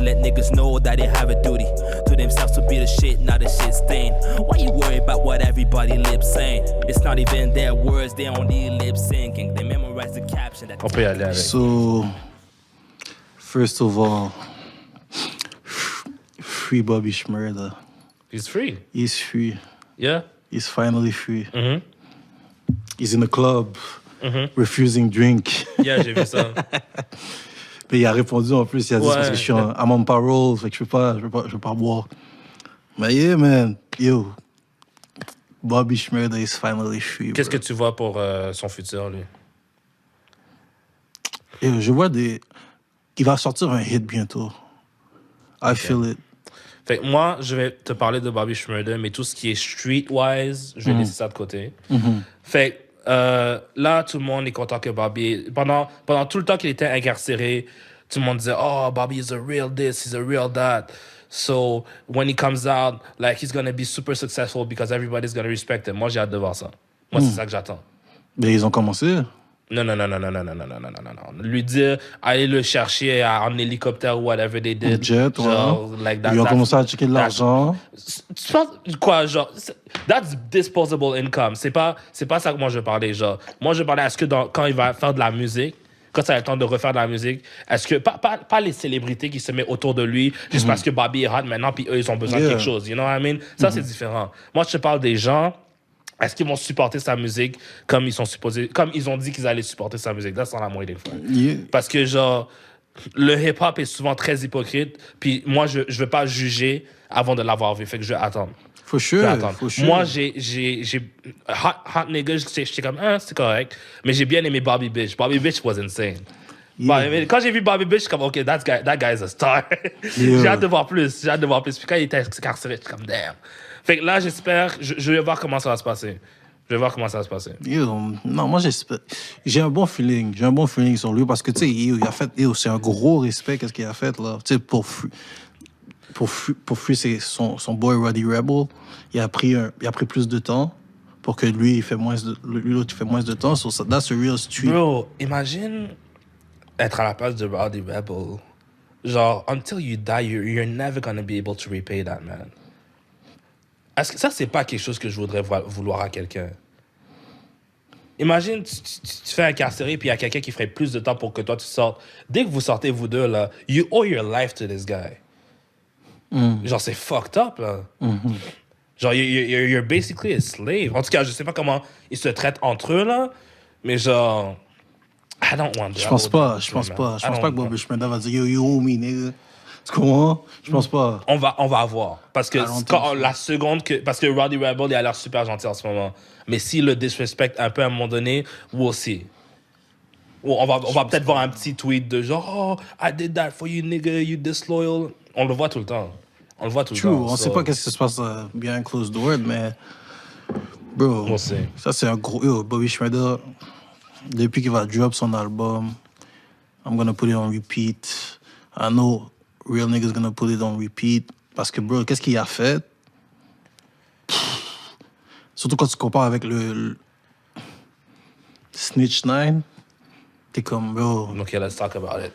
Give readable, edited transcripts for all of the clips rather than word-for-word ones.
let niggas know that they have a duty to themselves to be the shit, not the shit stain. Why you worry about what everybody lip saying? It's not even their words, they only lip syncing. They memorize the caption that. On peut y aller avec. So, first of all, free Bobby Shmurda. He's free. He's free. Yeah. He's finally free. He's in the club, refusing drink. Yeah, j'ai vu ça. Mais il a répondu en plus, il a dit Ouais. parce que je suis I'm on parole, fait que je peux pas boire. Mais yeah, man, yo, Bobby Shmurda is finally free. Qu'est-ce que bro. tu vois pour son futur, lui? Yo, je vois il va sortir un hit bientôt. I feel it. Fait que moi, je vais te parler de Bobby Shmurda, mais tout ce qui est streetwise, je vais laisser ça de côté. Fait que là, tout le monde est content que Bobby... Pendant tout le temps qu'il était incarcéré, tout le monde disait « Oh, Bobby is a real this, he's a real that. » So, when he comes out, like, he's gonna be super successful because everybody's gonna respect him. Moi, j'ai hâte de voir ça. Moi, c'est ça que j'attends. Mais ils ont commencé. Non. Lui dire, aller le chercher en hélicoptère ou whatever they did. Jet, genre, ouais. like that, Ils ont commencé à checker de l'argent. Tu penses quoi, genre, that's disposable income. C'est pas ça que moi je parlais, genre. Moi je parlais, est-ce que quand il va faire de la musique, quand ça a le temps de refaire de la musique, est-ce que, pas les célébrités qui se mettent autour de lui, juste parce que Bobby est hot maintenant, puis eux, ils ont besoin de quelque chose, you know what I mean? Ça, c'est différent. Moi, je te parle des gens, est-ce qu'ils vont supporter sa musique comme ils ont dit qu'ils allaient supporter sa musique? That's not I'm waiting for. Yeah. Parce que, genre, le hip-hop est souvent très hypocrite, puis moi, je veux pas juger avant de l'avoir vu, fait que je vais attendre. For Je vais sure. attendre. For sure. Moi, j'ai Hot Nigga, j'étais comme, c'est correct, mais j'ai bien aimé Bobby Bitch. Bobby Bitch was insane. Yeah. Bah, quand j'ai vu Bobby Bitch, je suis comme, OK, that guy is a star. Yeah. J'ai hâte de voir plus. Puis quand il était incarcéré, je suis comme, damn. Fait que là, j'espère, je vais voir comment ça va se passer. Yo, non, moi, j'ai un bon feeling. J'ai un bon feeling sur lui parce que, tu sais, il a fait... c'est un gros respect, qu'est-ce qu'il a fait, là. Tu sais, pour Free, c'est son boy Roddy Rebel. Il a pris plus de temps pour que lui, l'autre, il fait moins de temps. So, that's a real street. Bro, imagine être à la place de Roddy Rebel. Genre, until you die, you're never gonna be able to repay that, man. Est-ce que ça, c'est pas quelque chose que je voudrais vouloir à quelqu'un? Imagine, tu te fais incarcérer, puis il y a quelqu'un qui ferait plus de temps pour que toi, tu sortes. Dès que vous sortez, vous deux, là, you owe your life to this guy. Genre, c'est fucked up, là. Genre, you're basically a slave. En tout cas, je sais pas comment ils se traitent entre eux, là, mais genre... I don't want that. Je pense pas que Bobby Shmurda va dire « Yo, you owe me, nigga ». Tu comprends? Je pense pas. On va voir. Parce que parce que Roddy Rebel, il a l'air super gentil en ce moment. Mais s'il le disrespect un peu à un moment donné, we'll see. On va peut-être voir un petit tweet de genre, oh, I did that for you, nigga, you disloyal. On le voit tout le temps. True, on sait pas qu'est-ce qui se passe behind closed doors, mais... Bro, On sait. ça c'est un gros... Yo, Bobby Shmurda, depuis qu'il va drop son album, I'm gonna put it on repeat. I know... Real niggas gonna put it on repeat. Parce que, bro, qu'est-ce qu'il a fait? Surtout quand tu compares avec le Snitch 9, t'es comme, bro. Okay, let's talk about it.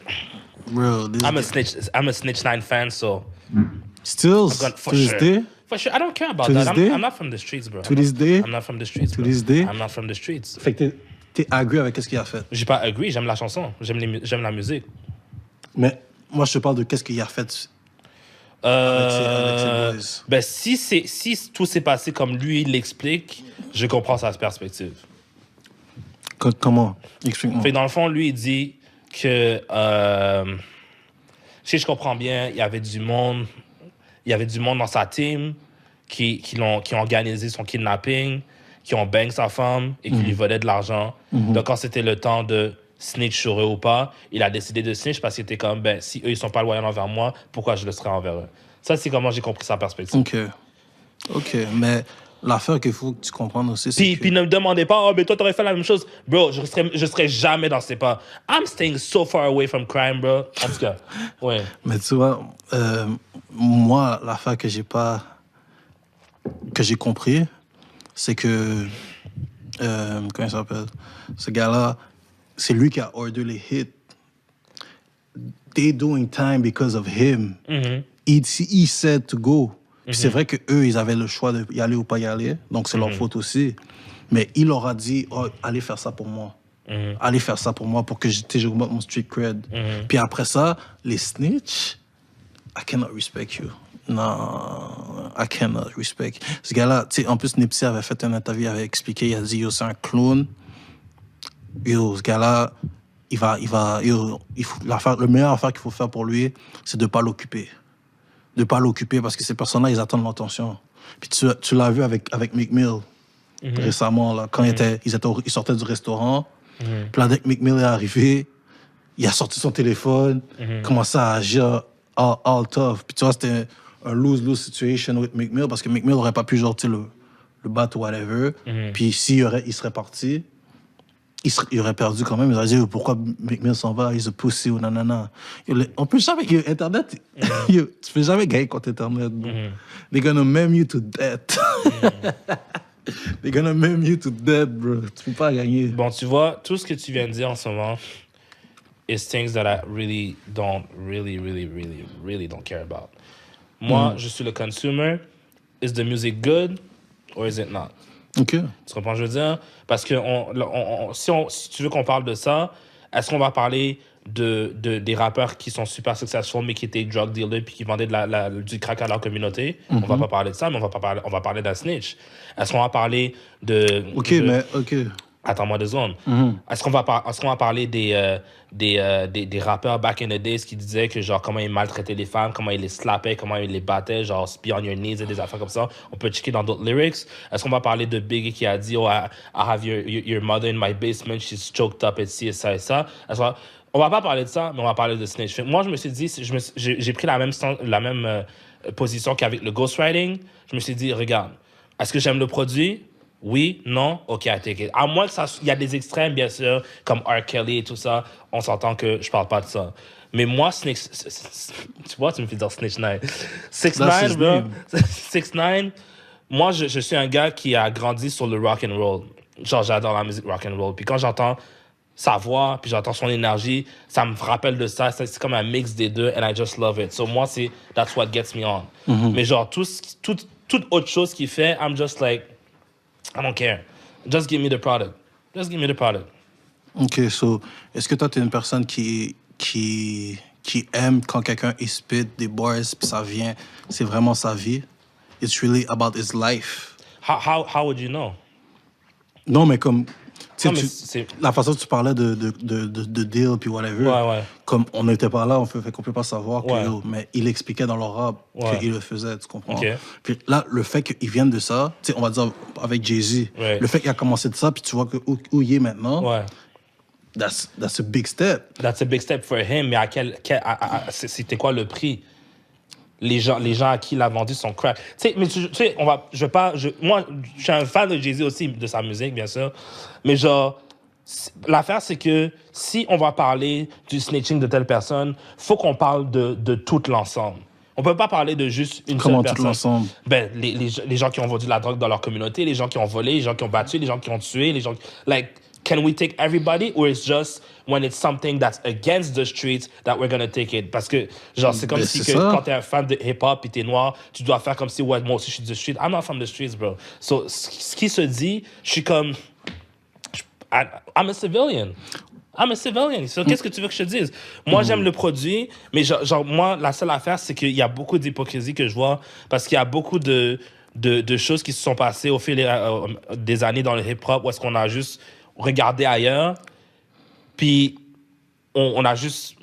Bro, I'm a Snitch 9 fan, so... Still, to this day? For sure, I don't care about To that. this day? I'm not from the streets, bro. To this day? I'm not from the streets, To bro. this day? I'm not from the streets. Fait que t'es agree avec qu'est-ce qu'il a fait. J'ai pas agree, j'aime la chanson. J'aime la musique. Mais moi, je te parle de qu'est-ce qu'il a fait avec ses boys. Ben, si tout s'est passé comme lui l'explique, je comprends sa perspective. Comment? Explique-moi. Fait que dans le fond, lui, il dit que si je comprends bien, il y avait du monde dans sa team qui ont organisé son kidnapping, qui ont bang sa femme et qui lui volaient de l'argent. Donc, quand c'était le temps de snitch sur eux ou pas, il a décidé de snitch parce qu'il était comme, ben, si eux, ils sont pas loyaux envers moi, pourquoi je le serais envers eux? Ça, c'est comment j'ai compris sa perspective. OK, mais l'affaire qu'il faut que tu comprennes aussi, c'est Puis ne me demandez pas, oh, mais toi, t'aurais fait la même chose. Bro, je serais jamais dans ces pas. I'm staying so far away from crime, bro. En tout cas, ouais. Mais tu vois, moi, l'affaire que j'ai compris, c'est que, comment il s'appelle? Ce gars-là, c'est lui qui a order les hits. they doing time because of him. He said to go. Puis c'est vrai qu'eux, ils avaient le choix d'y aller ou pas y aller. Donc, c'est leur faute aussi. Mais il leur a dit, oh, allez faire ça pour moi. Allez faire ça pour moi pour que j'augmente mon street cred. Puis après ça, les snitch, I cannot respect you. Non, I cannot respect. Ce gars-là, tu sais, en plus, Nipsey avait fait une interview, il avait expliqué, il a dit, yo, c'est un clown. Yo, ce gars-là, le meilleur affaire qu'il faut faire pour lui, c'est de pas l'occuper. De pas l'occuper parce que ces personnes-là, ils attendent l'attention. Puis tu l'as vu avec Meek Mill récemment, là, quand ils sortaient du restaurant. Puis là, dès que Meek Mill est arrivé, il a sorti son téléphone, commencé à agir all tough. Puis tu vois, c'était un lose-lose situation with Meek Mill parce que Meek Mill n'aurait pas pu genre, le battre ou whatever. Puis il serait parti, il aurait perdu quand même. Il aurait dit pourquoi Meek Mill s'en va, he's a pussy ou nanana. On peut jamais. Internet, tu peux jamais gagner contre Internet. They're gonna meme you to death. They're gonna meme you to death, bro. Tu peux pas gagner. Bon, tu vois, tout ce que tu viens de dire en ce moment is things that I really don't care about. Moi, je suis le consumer. Is the music good or is it not? OK. Tu comprends ce que je veux dire? Parce que si tu veux qu'on parle de ça, est-ce qu'on va parler des rappeurs qui sont super successful mais qui étaient drug dealers puis qui vendaient du crack à leur communauté? On va pas parler de ça, mais on va parler d'un snitch. Est-ce qu'on va parler de... OK, mais... OK. Attends-moi 2 secondes. Est-ce qu'on va parler des rappeurs back in the days qui disaient que genre comment ils maltraitaient les femmes, comment ils les slappaient, comment ils les battaient, genre be on your knees et des affaires comme ça? On peut checker dans d'autres lyrics. Est-ce qu'on va parler de Biggie qui a dit oh I have your mother in my basement, she's choked up et ci et ça et ça? On va pas parler de ça, mais on va parler de snitch. Moi je me suis dit, j'ai pris la même position qu'avec le ghostwriting. Je me suis dit regarde, est-ce que j'aime le produit? Oui, non, OK, I take it. À moins qu'il y a des extrêmes, bien sûr, comme R. Kelly et tout ça, on s'entend que je parle pas de ça. Mais moi, tu vois, tu me fais dire Snitch 9. 6ix9ine, bro. 6ix9ine, moi, je suis un gars qui a grandi sur le rock and roll. Genre, j'adore la musique rock and roll. Puis quand j'entends sa voix, puis j'entends son énergie, ça me rappelle de ça. C'est comme un mix des deux, and I just love it. So moi, that's what gets me on. Mais genre, toute autre chose qu'il fait, I'm just like... I don't care. Just give me the product. OK, so, est-ce que toi, t'es une personne qui aime quand quelqu'un spit des bars, puis ça vient, c'est vraiment sa vie? It's really about his life. How would you know? Non, mais comme... Non, la façon dont tu parlais de deal puis whatever, ouais. Comme on n'était pas là, on fait qu'on peut pas savoir que, Ouais. mais il expliquait dans leur rap Ouais. qu'il le faisait, tu comprends? Ok. Puis là, le fait qu'il vienne de ça, tu sais, on va dire avec Jay-Z, Ouais. le fait qu'il a commencé de ça, puis tu vois où il est maintenant, Ouais. that's a big step. That's a big step for him, mais c'était quoi le prix? Les gens à qui il a vendu son crack. Tu sais, mais tu sais, moi, je suis un fan de Jay-Z aussi, de sa musique, bien sûr. Mais genre, l'affaire, c'est que si on va parler du snitching de telle personne, faut qu'on parle de tout l'ensemble. On peut pas parler de juste une Comment seule personne. tout l'ensemble? Ben, les gens qui ont vendu de la drogue dans leur communauté, les gens qui ont volé, les gens qui ont battu, les gens qui ont tué, les gens... Like, can we take everybody or it's just when it's something that's against the streets that we're gonna take it? Parce que, genre, c'est comme Ben, si c'est que ça. quand t'es un fan de hip-hop et t'es noir, tu dois faire comme si, ouais, moi aussi je suis du street. I'm not from the streets, bro. So, ce qui se dit, je suis comme... I'm a civilian. So, qu'est-ce que tu veux que je te dise? Moi, j'aime le produit, mais genre, moi, la seule affaire, c'est qu'il y a beaucoup d'hypocrisie que je vois parce qu'il y a beaucoup de choses qui se sont passées au fil des années dans le hip-hop où est-ce qu'on a juste regardé ailleurs, puis on a juste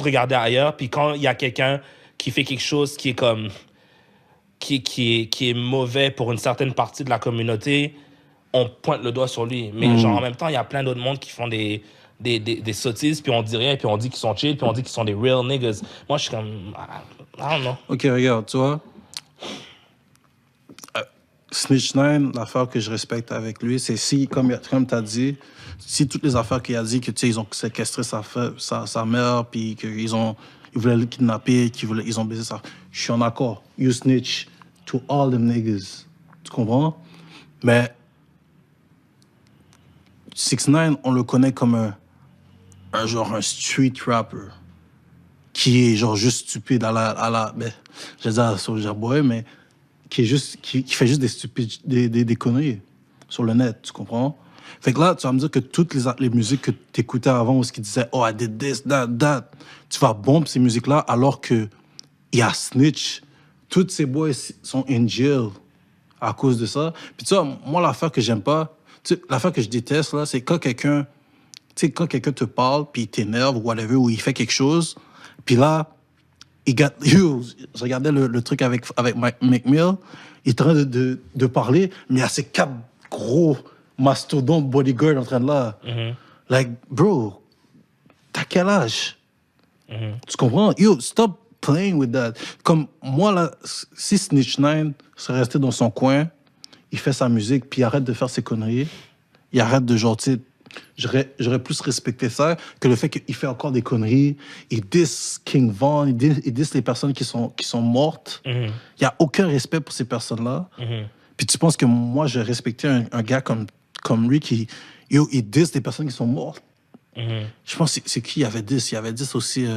regardé ailleurs, puis quand il y a quelqu'un qui fait quelque chose qui est comme... qui est mauvais pour une certaine partie de la communauté, on pointe le doigt sur lui. Mais genre, en même temps, il y a plein d'autres mondes qui font des sottises, puis on dit rien, puis on dit qu'ils sont chill, puis on dit qu'ils sont des real niggas. Moi, je suis comme... I don't know. OK, regarde, tu vois, Snitch 9, l'affaire que je respecte avec lui, c'est si, comme tu as dit, si toutes les affaires qu'il a dit, que tu sais, ils ont séquestré sa mère, puis qu'ils voulaient le kidnapper, ils ont baisé ça, je suis en accord. You snitch to all them niggas. Tu comprends? Mais 6ix9ine, on le connaît comme un street rapper. qui est genre juste stupide ben, je vais dire à Soulja Boy, mais qui fait juste des stupides, des conneries sur le net, tu comprends? Fait que là, tu vas me dire que toutes les musiques que tu écoutais avant, où ce qui disait, oh, I did this, that, tu vas bomber ces musiques-là, alors que il y a Snitch. Tous ces boys sont in jail à cause de ça. Puis tu vois, moi, l'affaire que j'aime pas, l'affaire que je déteste, là, c'est quand quelqu'un te parle, puis il t'énerve, ou whatever, ou il fait quelque chose, puis là, je regardais le truc avec Meek Mill, il est en train de parler, mais il y a ces 4 gros mastodontes bodyguards en train de là. Like, bro, t'as quel âge? Tu comprends? Yo, stop playing with that. Comme moi, là, si Snitch 9 serait resté dans son coin, il fait sa musique, puis il arrête de faire ses conneries, il arrête de genre, tu sais, j'aurais plus respecté ça que le fait qu'il fait encore des conneries. Il diss King Von, il diss les personnes qui sont mortes. Il n'y a aucun respect pour ces personnes-là. Puis tu penses que moi, j'ai respecté un gars comme lui qui... Yo, il diss des personnes qui sont mortes. Je pense que c'est qui il y avait 10. Il y avait 10 aussi...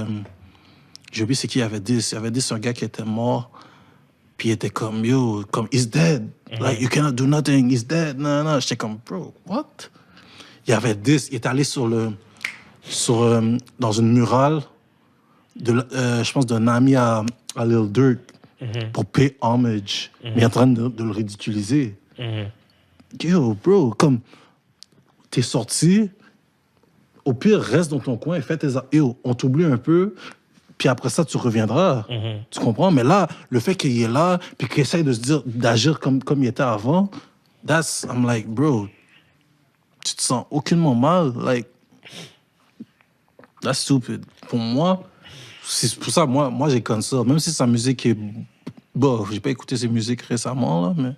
j'ai oublié c'est qui il y avait 10. Il y avait 10 un gars qui était mort. Puis il était comme, yo, comme, he's dead. Like, you cannot do nothing. He's dead. Non. J'étais comme, bro, what? Il y avait 10. Il est allé dans une murale, je pense, d'un ami à Lil Durk pour payer homage. Mais il est en train de le ridiculiser. Yo, bro, comme, t'es sorti, au pire, reste dans ton coin et fais tes... Yo, on t'oublie un peu, puis après ça, tu reviendras. Tu comprends? Mais là, le fait qu'il est là, puis qu'il essaye d'agir comme il était avant, I'm like, bro, tu te sens aucunement mal. Like, that's stupid. Pour moi, c'est pour ça, moi j'ai cancel. Même si sa musique est... Bon, j'ai pas écouté ses musiques récemment, là, mais...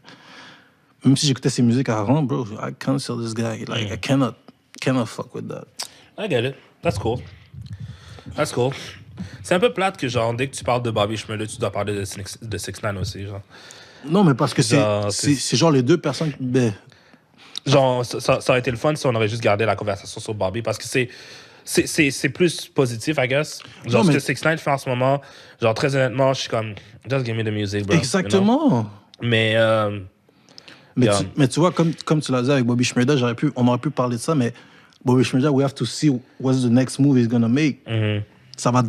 Même si j'écoutais ses musiques avant, bro, I cancel this guy. Like, I cannot fuck with that. I get it. That's cool. C'est un peu plate que, genre, dès que tu parles de Bobby Schmurder, tu dois parler de 6ix9ine aussi, genre. Non, mais parce que Genre, c'est genre les deux personnes... Ben... Genre, ça aurait été le fun si on aurait juste gardé la conversation sur Bobby, parce que c'est plus positif, I guess. Genre, ce que 6ix9ine fait en ce moment, genre, très honnêtement, je suis comme, just give me the music, bro. Exactement. You know? Mais tu vois, comme tu l'as dit avec Bobby Schmurder, on aurait pu parler de ça, mais Bobby Schmurder, we have to see what's the next move he's gonna make. Ça va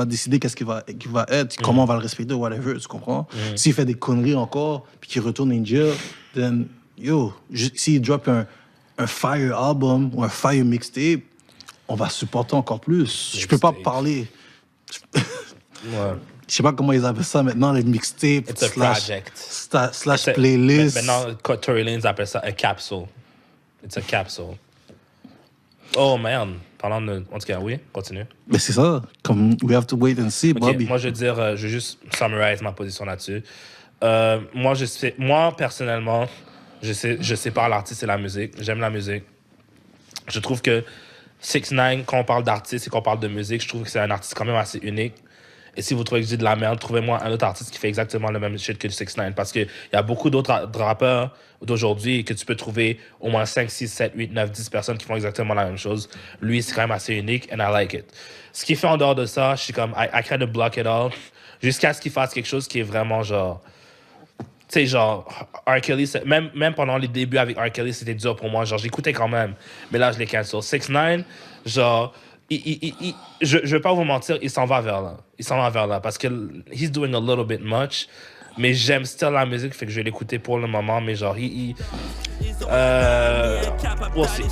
décider qu'est-ce qu'il va être, comment on va le respecter, whatever, tu comprends? S'il fait des conneries encore, puis qu'il retourne in jail, then, yo, s'il drop un fire album ou un fire mixtape, on va supporter encore plus. Je peux pas parler. Ouais. Je sais pas comment ils appellent ça maintenant, les mixtapes. It's a project. Slash playlist. Maintenant, Tory Lanez appelle ça a capsule. It's a capsule. Oh, man. Parlant de... En tout cas, oui, continue. Mais c'est ça. Comme, we have to wait and see, Bobby. Moi, je vais juste summarize ma position là-dessus. Moi, personnellement, je sépare l'artiste et la musique. J'aime la musique. Je trouve que 6ix9ine, quand on parle d'artiste et qu'on parle de musique, je trouve que c'est un artiste quand même assez unique. Et si vous trouvez que je dis de la merde, trouvez-moi un autre artiste qui fait exactement le même shit que 6ix9ine. Parce qu'il y a beaucoup d'autres rappeurs d'aujourd'hui que tu peux trouver au moins 5, 6, 7, 8, 9, 10 personnes qui font exactement la même chose. Lui, c'est quand même assez unique and I like it. Ce qu'il fait en dehors de ça, je suis comme, I kind of block it all. Jusqu'à ce qu'il fasse quelque chose qui est vraiment genre... Tu sais, genre, R. Kelly, même pendant les débuts avec R. Kelly, c'était dur pour moi. Genre, j'écoutais quand même. Mais là, je l'ai cancel. 6ix9ine, genre... je vais pas vous mentir, il s'en va vers là. Parce que he's doing a little bit much. Mais j'aime still la musique, fait que je vais l'écouter pour le moment. Mais genre, we'll see.